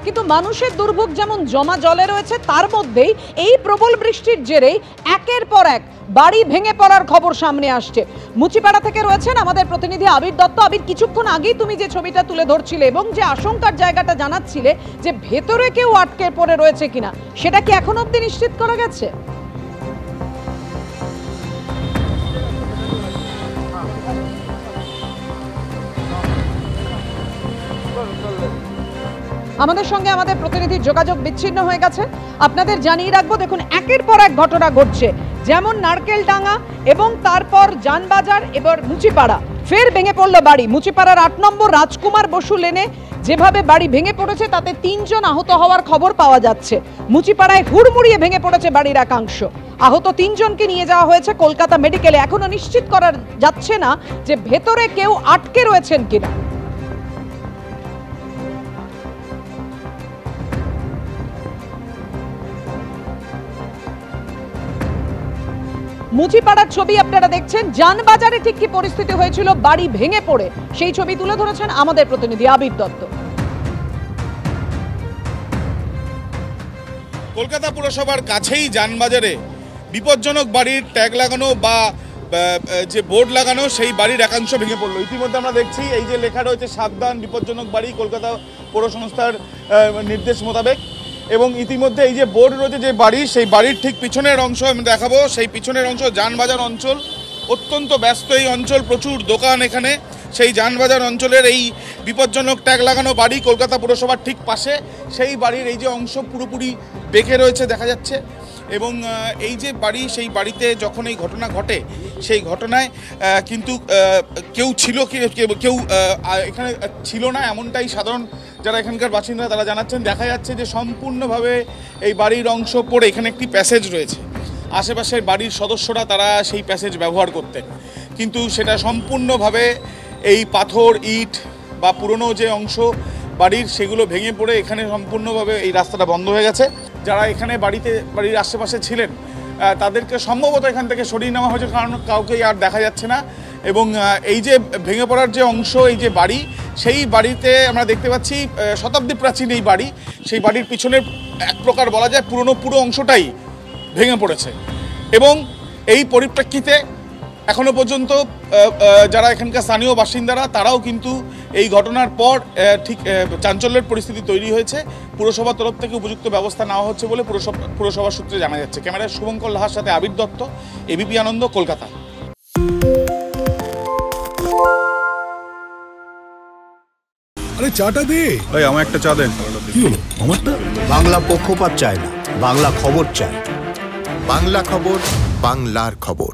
কিন্তু মানুষের দুর্ভোগ যেমন জমা জলে রয়েছে, তার মধ্যেই এই প্রবল বৃষ্টির জেরেই একের পর এক বাড়ি ভেঙে পড়ার খবর সামনে আসছে। মুচিপাড়া থেকে রয়েছেন আমাদের প্রতিনিধি আবির দত্ত। আবির, কিছুক্ষণ আগেই তুমি যে ছবিটা তুলে ধরছিলে এবং যে আশঙ্কার জায়গাটা জানাচ্ছিলে যে ভেতরে কেউ আটকে পড়ে রয়েছে কিনা, সেটা কি এখন অবধি নিশ্চিত করা গেছে? আমাদের সঙ্গে আমাদের প্রতিনিধির যোগাযোগ বিচ্ছিন্ন হয়ে গেছে। আপনাদের জানিয়ে রাখবো, দেখুন একের পর এক ঘটনা ঘটছে, যেমন নারকেলডাঙ্গা এবং তারপর জানবাজার, এবার মুচিপাড়া ফের ভেঙে পড়ল বাড়ি। মুচিপাড়ার ৮ নম্বর রাজকুমার বসু লেনে যেভাবে বাড়ি ভেঙে পড়েছে তাতে ৩ জন আহত হওয়ার খবর পাওয়া যাচ্ছে। মুচিপাড়ায় হুড়মুড়িয়ে ভেঙে পড়েছে বাড়ির একাংশ। আহত ৩ জনকে নিয়ে যাওয়া হয়েছে কলকাতা মেডিকেলে। এখনো নিশ্চিত করা যাচ্ছে না যে ভেতরে কেউ আটকে রয়েছেন কিনা। মুচিপাড়ার ছবি আপনারা দেখছেন। জানবাজারে ঠিক কি পরিস্থিতি হয়েছিল বাড়ি ভেঙে পড়ে, সেই ছবি তুলে ধরেছেন আমাদের প্রতিনিধি আবির দত্ত। কলকাতা পুরসভার কাছেই জানবাজারে বিপজ্জনক বাড়ির ট্যাগ লাগানো বা যে বোর্ড লাগানো, সেই বাড়ির একাংশ ভেঙে পড়লো। ইতিমধ্যে আমরা দেখছি এই যে লেখা রয়েছে সাবধান বিপজ্জনক বাড়ি, কলকাতা পৌর সংস্থার নির্দেশ মোতাবেক। এবং ইতিমধ্যে এই যে বোর্ড রয়েছে যে বাড়ি, সেই বাড়ির ঠিক পিছনের অংশ আমি দেখাবো। সেই পিছনের অংশ জানবাজার অঞ্চল, অত্যন্ত ব্যস্ত এই অঞ্চল, প্রচুর দোকান এখানে। সেই জানবাজার অঞ্চলের এই বিপজ্জনক ট্যাগ লাগানো বাড়ি কলকাতা পুরসভার ঠিক পাশে, সেই বাড়ির এই যে অংশ পুরোপুরি বেঁকে রয়েছে দেখা যাচ্ছে। এবং এই যে বাড়ি, সেই বাড়িতে যখন এই ঘটনা ঘটে, সেই ঘটনায় কিন্তু কেউ ছিল, কেউ এখানে ছিল না এমনটাই সাধারণ যারা এখানকার বাসিন্দা তারা জানাচ্ছেন। দেখা যাচ্ছে যে সম্পূর্ণভাবে এই বাড়ির অংশ পড়ে এখানে একটি প্যাসেজ রয়েছে, আশেপাশের বাড়ির সদস্যরা তারা সেই প্যাসেজ ব্যবহার করতেন, কিন্তু সেটা সম্পূর্ণভাবে এই পাথর ইট বা পুরনো যে অংশ বাড়ির সেগুলো ভেঙে পড়ে এখানে সম্পূর্ণভাবে এই রাস্তাটা বন্ধ হয়ে গেছে। যারা এখানে বাড়ির আশেপাশে ছিলেন তাদেরকে সম্ভবত এখান থেকে সরিয়ে নেওয়া হয়েছে, কারণ কাউকেই আর দেখা যাচ্ছে না। এবং এই যে ভেঙে পড়ার যে অংশ, এই যে বাড়ি, সেই বাড়িতে আমরা দেখতে পাচ্ছি শতাব্দী প্রাচীন এই বাড়ি। সেই বাড়ির পিছনের এক প্রকার বলা যায় পুরো অংশটাই ভেঙে পড়েছে। এবং এই পরিপ্রেক্ষিতে এখনো পর্যন্ত যারা এখানকার স্থানীয় বাসিন্দারা তারাও কিন্তু এই ঘটনার পর ঠিক চাঞ্চল্যের পরিস্থিতি তৈরি হয়েছে। পুরসভার তরফ থেকে উপযুক্ত ব্যবস্থা নেওয়া হচ্ছে বলে পুরসভার সূত্রে জানা যাচ্ছে। ক্যামেরায় শুভঙ্কর লাহার সাথে আবির দত্ত, এবিপি আনন্দ, কলকাতা। আরে চাটা দে ভাই, আমার একটা চা দেন। কি হলো আমারটা? বাংলা পক্ষপাত চায় না, বাংলা খবর চায়। বাংলা খবর, বাংলার খবর।